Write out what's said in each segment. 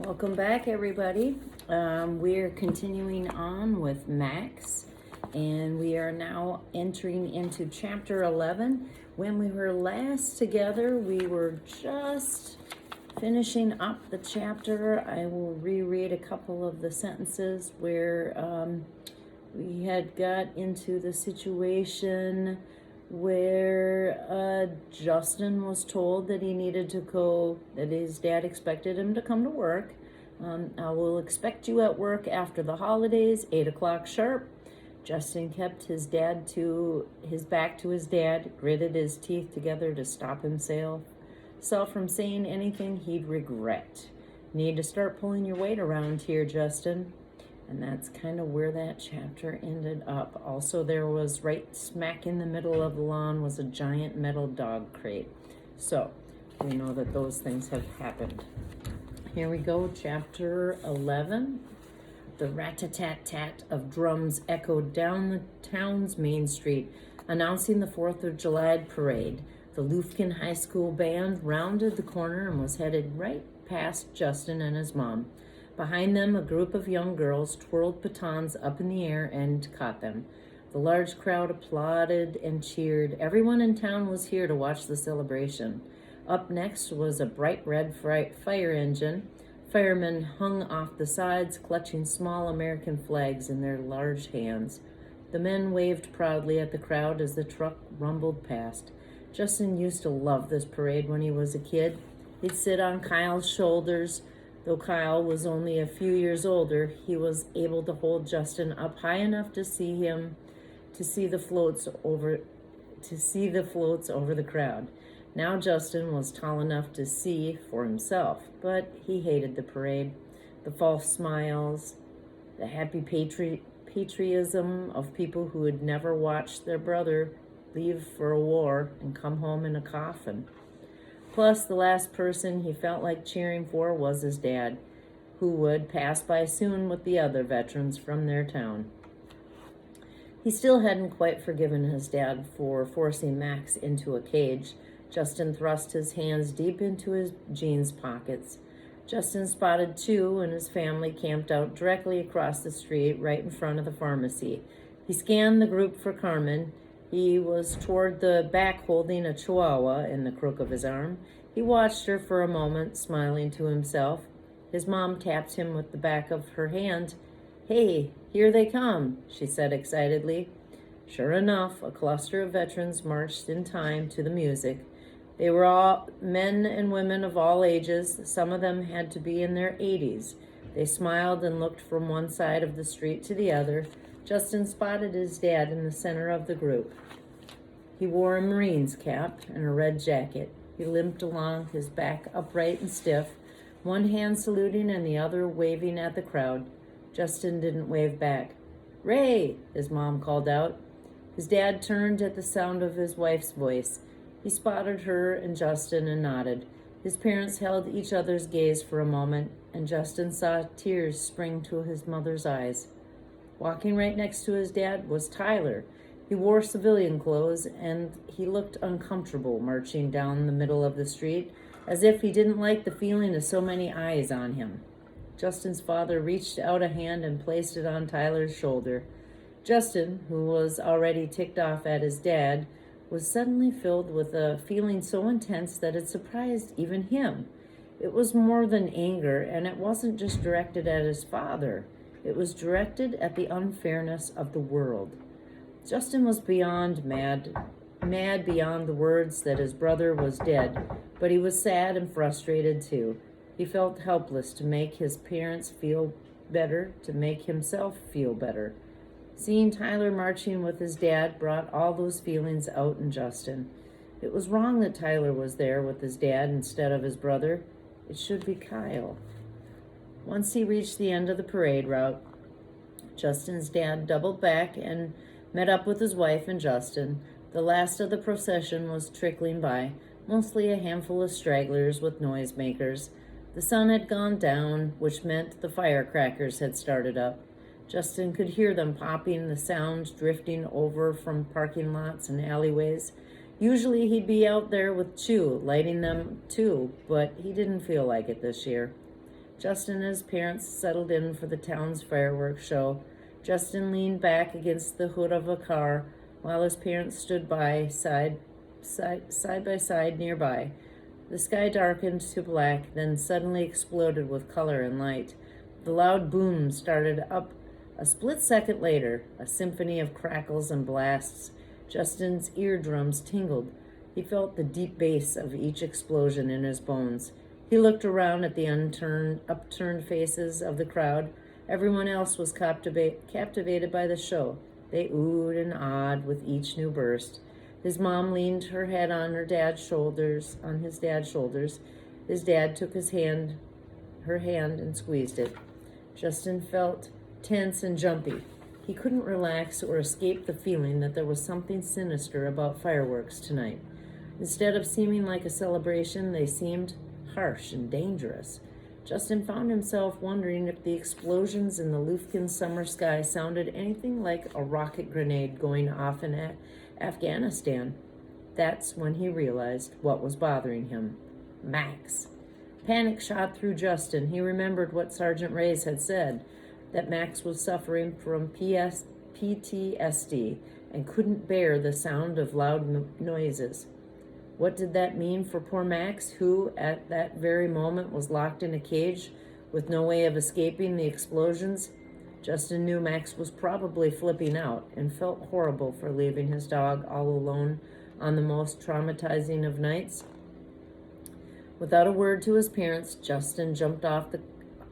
Welcome back, everybody. We're continuing on with Max, and we are now entering into chapter 11. When we were last together, we were just finishing up the chapter. I will reread a couple of the sentences where we had got into the situation where Justin was told that he needed to go, that his dad expected him to come to work. I will expect you at work after the holidays, 8 o'clock sharp. Justin kept his back to his dad, gritted his teeth together to stop himself from saying anything he'd regret. Need to start pulling your weight around here, Justin. And that's kind of where that chapter ended up. Also, there was right smack in the middle of the lawn was a giant metal dog crate. So we know that those things have happened. Here we go, chapter 11. The rat-a-tat-tat of drums echoed down the town's main street, announcing the 4th of July parade. The Lufkin High School band rounded the corner and was headed right past Justin and his mom. Behind them, a group of young girls twirled batons up in the air and caught them. The large crowd applauded and cheered. Everyone in town was here to watch the celebration. Up next was a bright red fire engine. Firemen hung off the sides, clutching small American flags in their large hands. The men waved proudly at the crowd as the truck rumbled past. Justin used to love this parade when he was a kid. He'd sit on Kyle's shoulders. Though Kyle was only a few years older, he was able to hold Justin up high enough to see the floats over the crowd. Now Justin was tall enough to see for himself, but he hated the parade, the false smiles, the happy patriotism of people who had never watched their brother leave for a war and come home in a coffin. Plus, the last person he felt like cheering for was his dad, who would pass by soon with the other veterans from their town. He still hadn't quite forgiven his dad for forcing Max into a cage. Justin thrust his hands deep into his jeans pockets. Justin spotted Chu and his family camped out directly across the street, right in front of the pharmacy. He scanned the group for Carmen. He was toward the back holding a chihuahua in the crook of his arm. He watched her for a moment, smiling to himself. His mom tapped him with the back of her hand. "Hey, here they come," she said excitedly. Sure enough, a cluster of veterans marched in time to the music. They were all men and women of all ages. Some of them had to be in their 80s. They smiled and looked from one side of the street to the other. Justin spotted his dad in the center of the group. He wore a Marine's cap and a red jacket. He limped along, his back upright and stiff, one hand saluting and the other waving at the crowd. Justin didn't wave back. "Ray," his mom called out. His dad turned at the sound of his wife's voice. He spotted her and Justin and nodded. His parents held each other's gaze for a moment, and Justin saw tears spring to his mother's eyes. Walking right next to his dad was Tyler. He wore civilian clothes, and he looked uncomfortable marching down the middle of the street, as if he didn't like the feeling of so many eyes on him. Justin's father reached out a hand and placed it on Tyler's shoulder. Justin, who was already ticked off at his dad, was suddenly filled with a feeling so intense that it surprised even him. It was more than anger, and it wasn't just directed at his father. It was directed at the unfairness of the world. Justin was beyond mad beyond the words that his brother was dead, but he was sad and frustrated too. He felt helpless to make his parents feel better, to make himself feel better. Seeing Tyler marching with his dad brought all those feelings out in Justin. It was wrong that Tyler was there with his dad instead of his brother. It should be Kyle. Once he reached the end of the parade route, Justin's dad doubled back and met up with his wife and Justin. The last of the procession was trickling by, mostly a handful of stragglers with noisemakers. The sun had gone down, which meant the firecrackers had started up. Justin could hear them popping, the sound drifting over from parking lots and alleyways. Usually he'd be out there with Chu, lighting them too, but he didn't feel like it this year. Justin and his parents settled in for the town's fireworks show. Justin leaned back against the hood of a car while his parents stood by side by side nearby. The sky darkened to black, then suddenly exploded with color and light. The loud boom started up a split second later, a symphony of crackles and blasts. Justin's eardrums tingled. He felt the deep bass of each explosion in his bones. He looked around at the upturned faces of the crowd. Everyone else was captivated by the show. They oohed and awed with each new burst. His mom leaned her head on his dad's shoulders. His dad took her hand and squeezed it. Justin felt tense and jumpy. He couldn't relax or escape the feeling that there was something sinister about fireworks tonight. Instead of seeming like a celebration, they seemed harsh and dangerous. Justin found himself wondering if the explosions in the Lufkin summer sky sounded anything like a rocket grenade going off in Afghanistan. That's when he realized what was bothering him. Max. Panic shot through Justin. He remembered what Sergeant Reyes had said, that Max was suffering from PTSD and couldn't bear the sound of loud noises. What did that mean for poor Max, who at that very moment was locked in a cage with no way of escaping the explosions? Justin knew Max was probably flipping out and felt horrible for leaving his dog all alone on the most traumatizing of nights. Without a word to his parents, Justin jumped off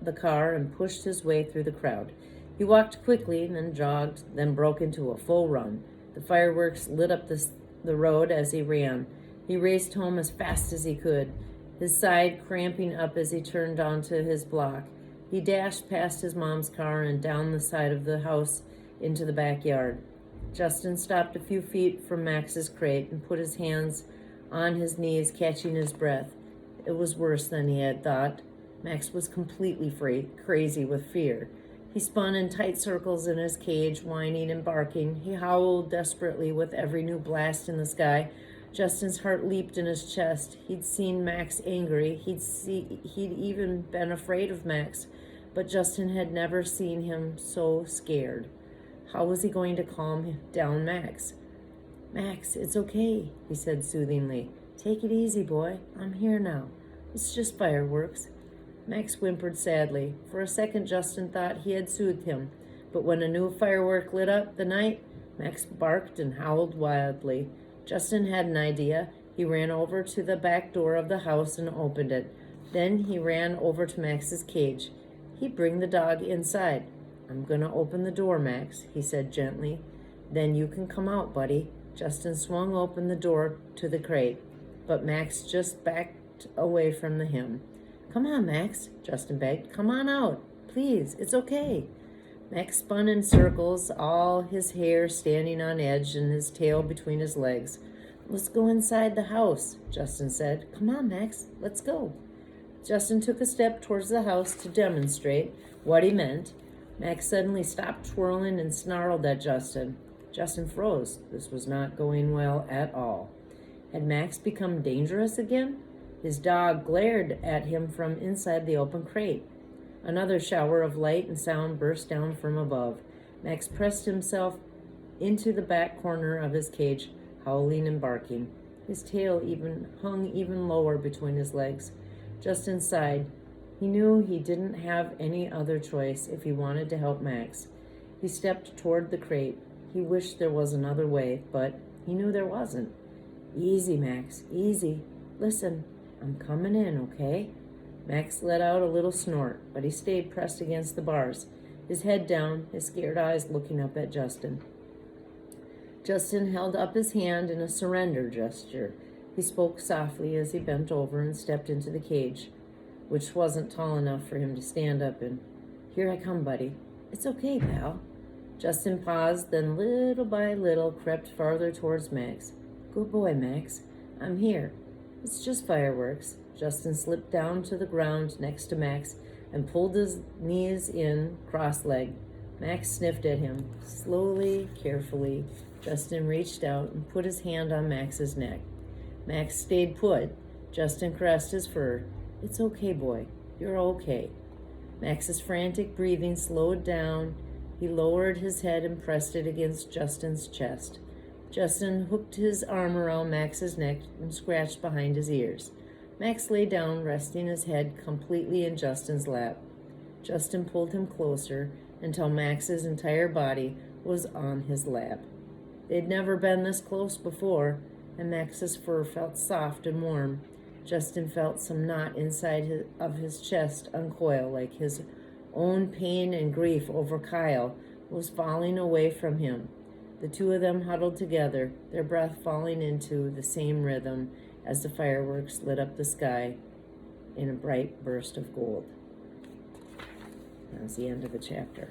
the car and pushed his way through the crowd. He walked quickly, then jogged, then broke into a full run. The fireworks lit up the road as he ran. He raced home as fast as he could, his side cramping up as he turned onto his block. He dashed past his mom's car and down the side of the house into the backyard. Justin stopped a few feet from Max's crate and put his hands on his knees, catching his breath. It was worse than he had thought. Max was completely crazy with fear. He spun in tight circles in his cage, whining and barking. He howled desperately with every new blast in the sky. Justin's heart leaped in his chest. He'd seen Max angry. He'd even been afraid of Max, but Justin had never seen him so scared. How was he going to calm down Max? "Max, it's okay," he said soothingly. "Take it easy, boy. I'm here now. It's just fireworks." Max whimpered sadly. For a second, Justin thought he had soothed him, but when a new firework lit up the night, Max barked and howled wildly. Justin had an idea. He ran over to the back door of the house and opened it. Then he ran over to Max's cage. He'd bring the dog inside. "I'm going to open the door, Max," he said gently. "Then you can come out, buddy." Justin swung open the door to the crate, but Max just backed away from him. "Come on, Max," Justin begged. "Come on out. Please, it's okay." Max spun in circles, all his hair standing on edge and his tail between his legs. "Let's go inside the house," Justin said. "Come on, Max, let's go." Justin took a step towards the house to demonstrate what he meant. Max suddenly stopped twirling and snarled at Justin. Justin froze. This was not going well at all. Had Max become dangerous again? His dog glared at him from inside the open crate. Another shower of light and sound burst down from above. Max pressed himself into the back corner of his cage, howling and barking. His tail hung even lower between his legs. Justin sighed. He knew he didn't have any other choice if he wanted to help Max. He stepped toward the crate. He wished there was another way, but he knew there wasn't. "Easy, Max, easy. Listen, I'm coming in, okay?" Max let out a little snort, but he stayed pressed against the bars, his head down, his scared eyes looking up at Justin. Justin held up his hand in a surrender gesture. He spoke softly as he bent over and stepped into the cage, which wasn't tall enough for him to stand up in. "Here I come, buddy." "It's okay, pal." Justin paused, then little by little crept farther towards Max. "Good boy, Max. I'm here. It's just fireworks." Justin slipped down to the ground next to Max and pulled his knees in cross-legged. Max sniffed at him. Slowly, carefully, Justin reached out and put his hand on Max's neck. Max stayed put. Justin caressed his fur. "It's okay, boy. You're okay." Max's frantic breathing slowed down. He lowered his head and pressed it against Justin's chest. Justin hooked his arm around Max's neck and scratched behind his ears. Max lay down, resting his head completely in Justin's lap. Justin pulled him closer until Max's entire body was on his lap. They'd never been this close before, and Max's fur felt soft and warm. Justin felt some knot inside of his chest uncoil, like his own pain and grief over Kyle was falling away from him. The two of them huddled together, their breath falling into the same rhythm as the fireworks lit up the sky in a bright burst of gold. That was the end of the chapter.